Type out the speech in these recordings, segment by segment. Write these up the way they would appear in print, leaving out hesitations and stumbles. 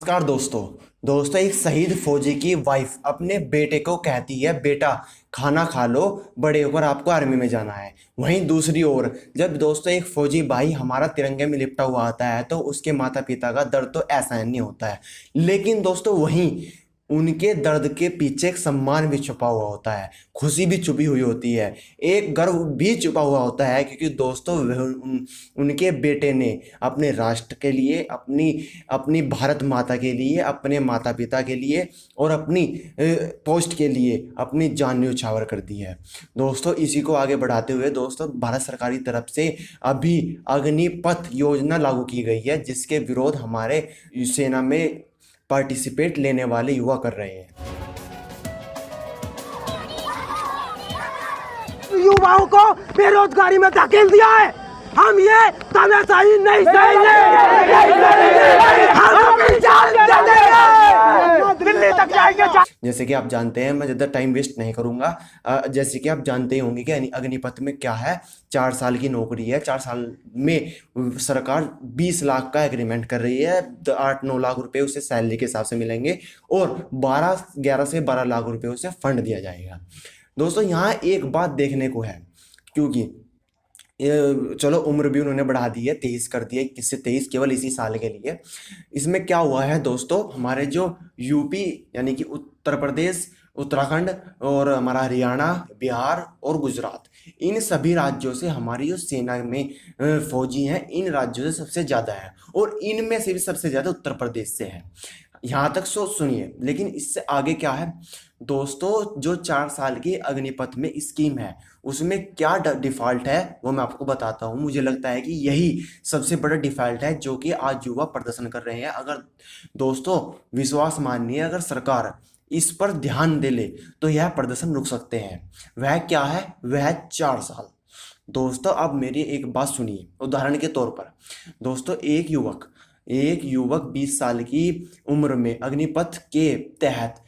नमस्कार दोस्तों। एक शहीद फौजी की वाइफ अपने बेटे को कहती है, बेटा खाना खा लो, बड़े होकर आपको आर्मी में जाना है। वहीं दूसरी ओर जब दोस्तों एक फौजी भाई हमारा तिरंगे में लिपटा हुआ आता है तो उसके माता पिता का दर्द तो ऐसा नहीं होता है। लेकिन दोस्तों वहीं उनके दर्द के पीछे एक सम्मान भी छुपा हुआ होता है, खुशी भी छुपी हुई होती है, एक गर्व भी छुपा हुआ होता है, क्योंकि दोस्तों उनके बेटे ने अपने राष्ट्र के लिए, अपनी अपनी भारत माता के लिए, अपने माता पिता के लिए और अपनी पोस्ट के लिए अपनी जान न्यौछावर कर दी है। दोस्तों इसी को आगे बढ़ाते हुए दोस्तों भारत सरकार की तरफ से अभी अग्निपथ योजना लागू की गई है, जिसके विरोध हमारे सेना में पार्टिसिपेट लेने वाले युवा कर रहे हैं। युवाओं को बेरोजगारी में धकेल दिया है। हम ये तानाशाही नहीं सहेंगे। हम अपनी जान दे देंगे। दिल्ली तक जाएंगे। जैसे कि आप जानते हैं, मैं ज़्यादा टाइम वेस्ट नहीं करूंगा। जैसे कि आप जानते ही होंगे कि अग्निपथ में क्या है, 4 साल की नौकरी है। 4 साल में सरकार 20 लाख का एग्रीमेंट कर रही है। 8-9 लाख रुपए उसे सैलरी के हिसाब से मिलेंगे और 11 से 12 लाख रुपए उसे फंड दिया जाएगा। दोस्तों यहाँ एक बात देखने को है, क्योंकि चलो उम्र भी उन्होंने बढ़ा दी है, 23 कर दिया, 21 से 23 केवल इसी साल के लिए। इसमें क्या हुआ है दोस्तों, हमारे जो यूपी यानी कि उत्तर प्रदेश, उत्तराखंड और हमारा हरियाणा, बिहार और गुजरात, इन सभी राज्यों से हमारी जो सेना में फौजी हैं, इन राज्यों से सबसे ज़्यादा है और इनमें से भी सबसे ज़्यादा उत्तर प्रदेश से है। यहाँ तक सुनिए, लेकिन इससे आगे क्या है दोस्तों, जो 4 साल की अग्निपथ में स्कीम है उसमें क्या डिफॉल्ट है वो मैं आपको बताता हूँ। मुझे लगता है कि यही सबसे बड़ा डिफॉल्ट है जो कि आज युवा प्रदर्शन कर रहे हैं। अगर दोस्तों विश्वास मानिए, अगर सरकार इस पर ध्यान दे ले तो यह प्रदर्शन रुक सकते हैं। वह क्या है, वह है 4 साल। दोस्तों अब मेरी एक बात सुनिए, उदाहरण के तौर पर दोस्तों एक युवक 20 साल की उम्र में अग्निपथ के तहत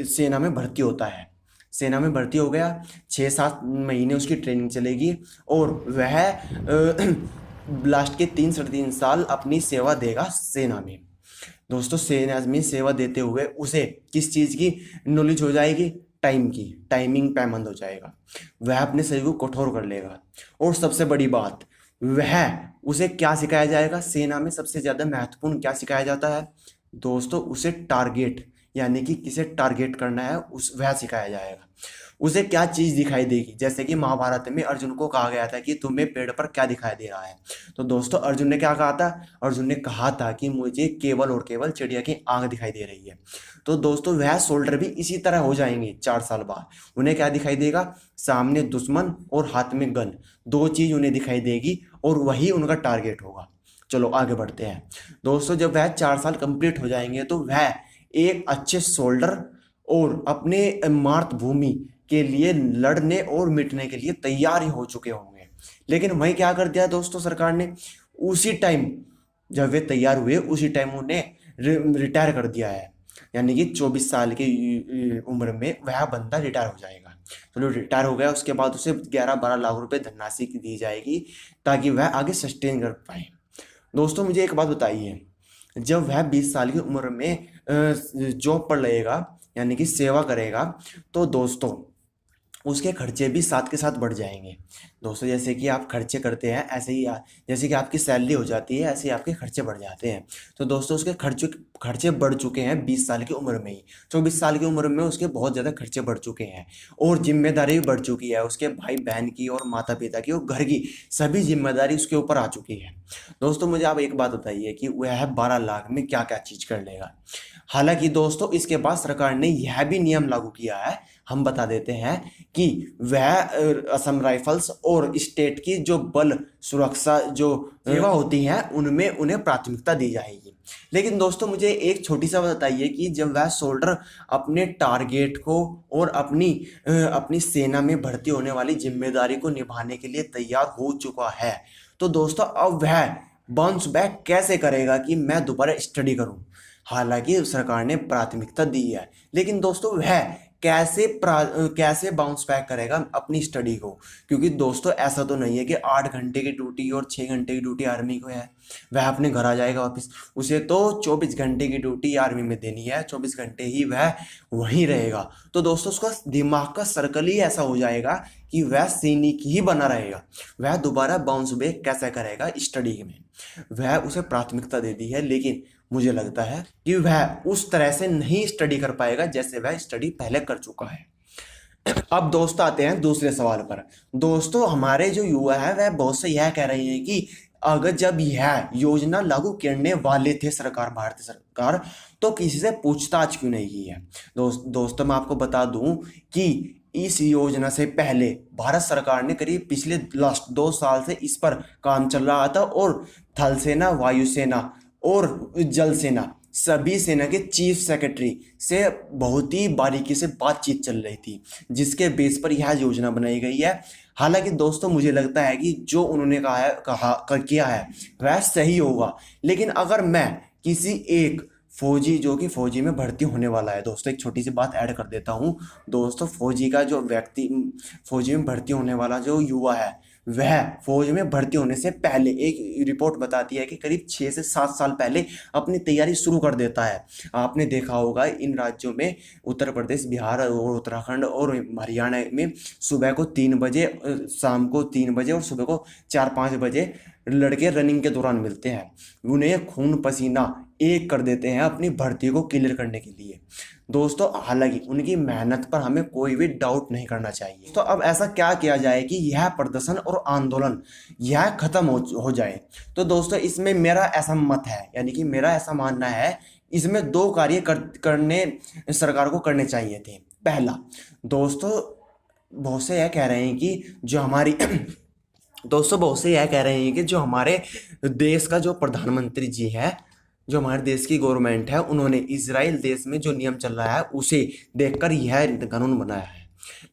सेना में भर्ती होता है। सेना में भर्ती हो गया, 6-7 महीने उसकी ट्रेनिंग चलेगी और वह लास्ट के 3-3.5 साल अपनी सेवा देगा सेना में। दोस्तों सेना में सेवा देते हुए उसे किस चीज़ की नॉलेज हो जाएगी, टाइम की, टाइमिंग पाबंद हो जाएगा। वह अपने शरीर को कठोर कर लेगा और सबसे बड़ी बात, वह उसे क्या सिखाया जाएगा, सेना में सबसे ज़्यादा महत्वपूर्ण क्या सिखाया जाता है दोस्तों, उसे टारगेट यानी कि किसे टारगेट करना है वह सिखाया जाएगा। उसे क्या चीज़ दिखाई देगी, जैसे कि महाभारत में अर्जुन को कहा गया था कि तुम्हें पेड़ पर क्या दिखाई दे रहा है। तो दोस्तों अर्जुन ने क्या कहा था, अर्जुन ने कहा था कि मुझे केवल और केवल चिड़िया की आंख दिखाई दे रही है। तो दोस्तों वह सोल्डर भी इसी तरह हो जाएंगे 4 साल बाद। उन्हें क्या दिखाई देगा, सामने दुश्मन और हाथ में गन, 2 चीज़ उन्हें दिखाई देगी और वही उनका टारगेट होगा। चलो आगे बढ़ते हैं दोस्तों। जब वह 4 साल कंप्लीट हो जाएंगे तो वह एक अच्छे सोल्डर और अपने मातृभूमि के लिए लड़ने और मिटने के लिए तैयार ही हो चुके होंगे। लेकिन वहीं क्या कर दिया दोस्तों सरकार ने, उसी टाइम जब वे तैयार हुए उसी टाइम उन्हें रिटायर कर दिया है। यानी कि 24 साल की उम्र में वह बंदा रिटायर हो जाएगा। चलो रिटायर हो गया, उसके बाद उसे 11-12 लाख रुपए धनराशि दी जाएगी ताकि वह आगे सस्टेन कर पाए। दोस्तों मुझे एक बात बताइए, जब वह 20 साल की उम्र में जॉब पर लगेगा यानी कि सेवा करेगा, तो दोस्तों उसके खर्चे भी साथ के साथ बढ़ जाएंगे। दोस्तों जैसे कि आप खर्चे करते हैं ऐसे ही जैसे कि आपकी सैलरी हो जाती है ऐसे ही आपके खर्चे बढ़ जाते हैं। तो दोस्तों उसके खर्चे बढ़ चुके हैं 20 साल की उम्र में ही। 24 साल की उम्र में उसके बहुत ज़्यादा खर्चे बढ़ चुके हैं और जिम्मेदारी भी बढ़ चुकी है, उसके भाई बहन की और माता पिता की और घर की सभी जिम्मेदारी उसके ऊपर आ चुकी है। दोस्तों मुझे आप एक बात बताइए कि वह 12 लाख में क्या क्या चीज़ कर लेगा। हालांकि दोस्तों इसके बाद सरकार ने यह भी नियम लागू किया है, हम बता देते हैं कि वह असम राइफल्स और स्टेट की जो बल सुरक्षा जो सेवा होती है उनमें उन्हें प्राथमिकता दी जाएगी। लेकिन दोस्तों मुझे एक छोटी सा बात बताइए कि जब वह सोल्डर अपने टारगेट को और अपनी सेना में भर्ती होने वाली जिम्मेदारी को निभाने के लिए तैयार हो चुका है, तो दोस्तों अब वह बाउंस बैक कैसे करेगा कि मैं दोबारा स्टडी करूं। हालांकि सरकार ने प्राथमिकता दी है, लेकिन दोस्तों वह कैसे बाउंस बैक करेगा अपनी स्टडी को, क्योंकि दोस्तों ऐसा तो नहीं है कि 8 घंटे की ड्यूटी और 6 घंटे की ड्यूटी आर्मी को है। वह अपने घर आ जाएगा वापस। उसे तो 24 घंटे की ड्यूटी आर्मी में देनी है, 24 घंटे ही वह वहीं रहेगा। तो दोस्तों उसका दिमाग का सर्कल ही ऐसा हो जाएगा कि वह सैनिक ही बना रहेगा। वह दोबारा बाउंस बैक कैसे करेगा स्टडी में, वह उसे प्राथमिकता दे दी है, लेकिन मुझे लगता है कि वह उस तरह से नहीं स्टडी कर पाएगा जैसे वह स्टडी पहले कर चुका है। अब दोस्तों आते हैं दूसरे सवाल पर। दोस्तों हमारे जो युवा है वह बहुत से यह कह रहे हैं कि अगर जब यह योजना लागू करने वाले थे सरकार, भारतीय सरकार, तो किसी से पूछताछ क्यों नहीं की है। दोस्तों मैं आपको बता दूं कि इस योजना से पहले भारत सरकार ने करीब पिछले लास्ट 2 साल से इस पर काम चल रहा था, और थल सेना, वायुसेना और जल सेना सभी सेना के चीफ सेक्रेटरी से बहुत ही बारीकी से बातचीत चल रही थी, जिसके बेस पर यह योजना बनाई गई है। हालांकि दोस्तों मुझे लगता है कि जो उन्होंने किया है वह सही होगा, लेकिन अगर मैं किसी एक फौजी जो कि फौजी में भर्ती होने वाला है, दोस्तों एक छोटी सी बात ऐड कर देता हूँ। दोस्तों फौजी का जो व्यक्ति फौजी में भर्ती होने वाला जो युवा है, वह फौज में भर्ती होने से पहले एक रिपोर्ट बताती है कि करीब 6 से 7 साल पहले अपनी तैयारी शुरू कर देता है। आपने देखा होगा इन राज्यों में, उत्तर प्रदेश, बिहार और उत्तराखंड और हरियाणा में सुबह को 3 बजे, शाम को 3 बजे और सुबह को 4-5 बजे लड़के रनिंग के दौरान मिलते हैं। उन्हें खून पसीना एक कर देते हैं अपनी भर्ती को क्लियर करने के लिए। दोस्तों हालांकि उनकी मेहनत पर हमें कोई भी डाउट नहीं करना चाहिए। तो अब ऐसा क्या किया जाए कि यह प्रदर्शन और आंदोलन यह खत्म हो जाए। तो दोस्तों इसमें मेरा ऐसा मत है, यानी कि मेरा ऐसा मानना है, इसमें 2 कार्य करने सरकार को करने चाहिए थे। पहला, दोस्तों बहुत से यह कह रहे हैं कि जो हमारी दोस्तों बहुत से यह कह रहे हैं कि जो हमारे देश का जो प्रधानमंत्री जी है, जो हमारे देश की गवर्नमेंट है, उन्होंने इजराइल देश में जो नियम चल रहा है उसे देखकर यह कानून बनाया है।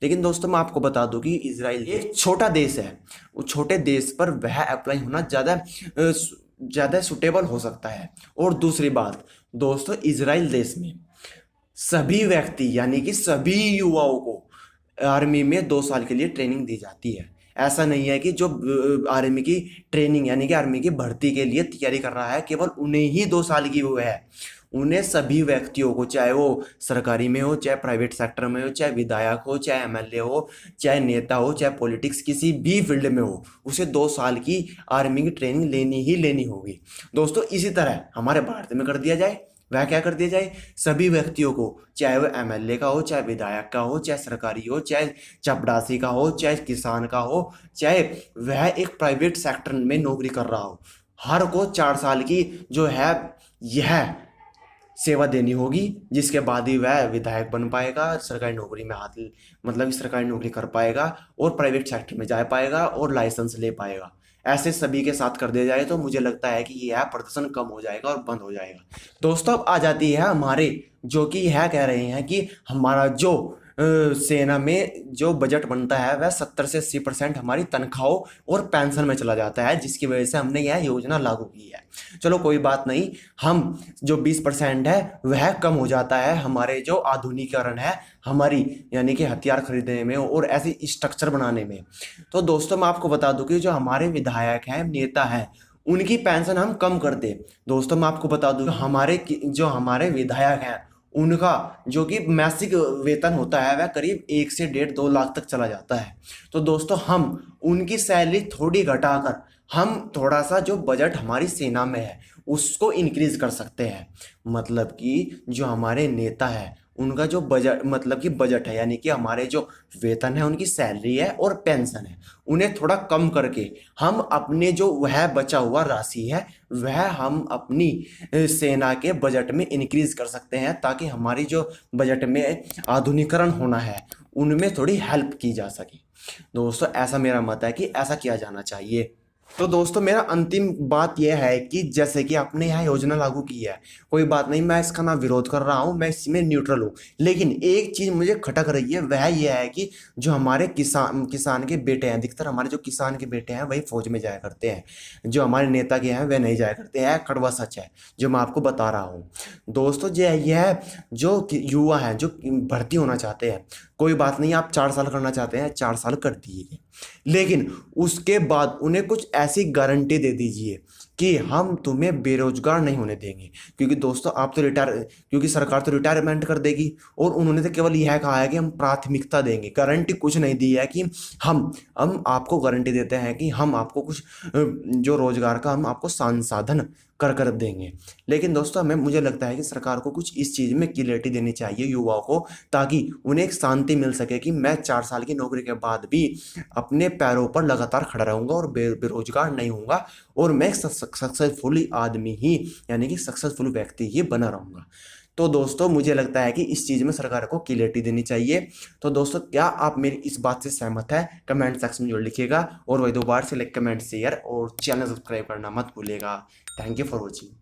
लेकिन दोस्तों मैं आपको बता दूं कि इजराइल एक छोटा देश है, उस छोटे देश पर वह अप्लाई होना ज़्यादा सुटेबल हो सकता है। और दूसरी बात दोस्तों, इजराइल देश में सभी व्यक्ति यानी कि सभी युवाओं को आर्मी में 2 साल के लिए ट्रेनिंग दी जाती है। ऐसा नहीं है कि जो आर्मी की ट्रेनिंग यानी कि आर्मी की भर्ती के लिए तैयारी कर रहा है केवल उन्हें ही 2 साल की वो है। उन्हें सभी व्यक्तियों को, चाहे वो सरकारी में हो, चाहे प्राइवेट सेक्टर में हो, चाहे विधायक हो, चाहे एमएलए हो, चाहे नेता हो, चाहे पॉलिटिक्स किसी भी फील्ड में हो, उसे 2 साल की आर्मी की ट्रेनिंग लेनी ही लेनी होगी। दोस्तों इसी तरह हमारे भारत में कर दिया जाए। वह क्या कर दिया जाए, सभी व्यक्तियों को, चाहे वह एमएलए का हो, चाहे विधायक का हो, चाहे सरकारी हो, चाहे चपड़ासी का हो, चाहे किसान का हो, चाहे वह एक प्राइवेट सेक्टर में नौकरी कर रहा हो, हर को 4 साल की जो है यह सेवा देनी होगी, जिसके बाद ही वह विधायक बन पाएगा, सरकारी नौकरी में सरकारी नौकरी कर पाएगा और प्राइवेट सेक्टर में जा पाएगा और लाइसेंस ले पाएगा। ऐसे सभी के साथ कर दिया जाए तो मुझे लगता है कि यह प्रदर्शन कम हो जाएगा और बंद हो जाएगा। दोस्तों अब आ जाती है हमारे जो कि यह कह रहे हैं कि हमारा जो सेना में जो बजट बनता है वह 70 से 80% हमारी तनख्वाहों और पेंशन में चला जाता है, जिसकी वजह से हमने यह योजना लागू की है। चलो कोई बात नहीं, हम जो 20% है वह कम हो जाता है हमारे जो आधुनिकीकरण है हमारी, यानी कि हथियार खरीदने में और ऐसी स्ट्रक्चर बनाने में। तो दोस्तों मैं आपको बता दूं कि जो हमारे विधायक हैं, नेता हैं, उनकी पेंशन हम कम कर दे। दोस्तों मैं आपको बता दूं जो हमारे विधायक हैं उनका जो कि मासिक वेतन होता है वह करीब 1 से 1.5-2 लाख तक चला जाता है। तो दोस्तों हम उनकी सैलरी थोड़ी घटाकर हम थोड़ा सा जो बजट हमारी सेना में है उसको इंक्रीज कर सकते हैं। मतलब कि जो हमारे नेता है उनका जो बजट है, यानी कि हमारे जो वेतन है, उनकी सैलरी है और पेंशन है, उन्हें थोड़ा कम करके हम अपने जो वह बचा हुआ राशि है वह हम अपनी सेना के बजट में इंक्रीज कर सकते हैं, ताकि हमारी जो बजट में आधुनिकीकरण होना है उनमें थोड़ी हेल्प की जा सके। दोस्तों ऐसा मेरा मत है कि ऐसा किया जाना चाहिए। तो दोस्तों मेरा अंतिम बात यह है कि जैसे कि आपने यह योजना लागू की है, कोई बात नहीं, मैं इसका ना विरोध कर रहा हूँ, मैं इसमें न्यूट्रल हूँ, लेकिन एक चीज़ मुझे खटक रही है, वह यह है कि जो हमारे किसान के बेटे हैं, अधिकतर हमारे जो किसान के बेटे हैं वही फौज में जाया करते हैं, जो हमारे नेता के हैं वह नहीं जाया करते हैं। कड़वा सच है जो मैं आपको बता रहा हूँ। दोस्तों यह जो युवा हैं जो भर्ती होना चाहते हैं, कोई बात नहीं, आप 4 साल करना चाहते हैं 4 साल कर दीजिए, लेकिन उसके बाद उन्हें कुछ ऐसी गारंटी दे दीजिए कि हम तुम्हें बेरोजगार नहीं होने देंगे। क्योंकि दोस्तों आप तो क्योंकि सरकार तो रिटायरमेंट कर देगी, और उन्होंने तो केवल यह कहा है कि हम प्राथमिकता देंगे, गारंटी कुछ नहीं दी है कि हम आपको गारंटी देते हैं कि हम आपको कुछ जो रोजगार का हम आपको संसाधन कर देंगे। लेकिन दोस्तों मुझे लगता है कि सरकार को कुछ इस चीज में क्लियरिटी देनी चाहिए युवाओं को, ताकि उन्हें एक शांति मिल सके कि मैं 4 साल की नौकरी के बाद भी अपने पैरों पर लगातार खड़ा रहूंगा और बेरोजगार नहीं होऊंगा, और मैं सक्सेसफुल आदमी ही, यानी कि सक्सेसफुल व्यक्ति ही बना रहूंगा। तो दोस्तों मुझे लगता है कि इस चीज में सरकार को क्लियरिटी देनी चाहिए। तो दोस्तों क्या आप मेरी इस बात से सहमत है? कमेंट सेक्शन में जरूर लिखिएगा, और वही दोबारा से लाइक, कमेंट, शेयर और चैनल सब्सक्राइब करना मत भूलिएगा। Thank you for watching.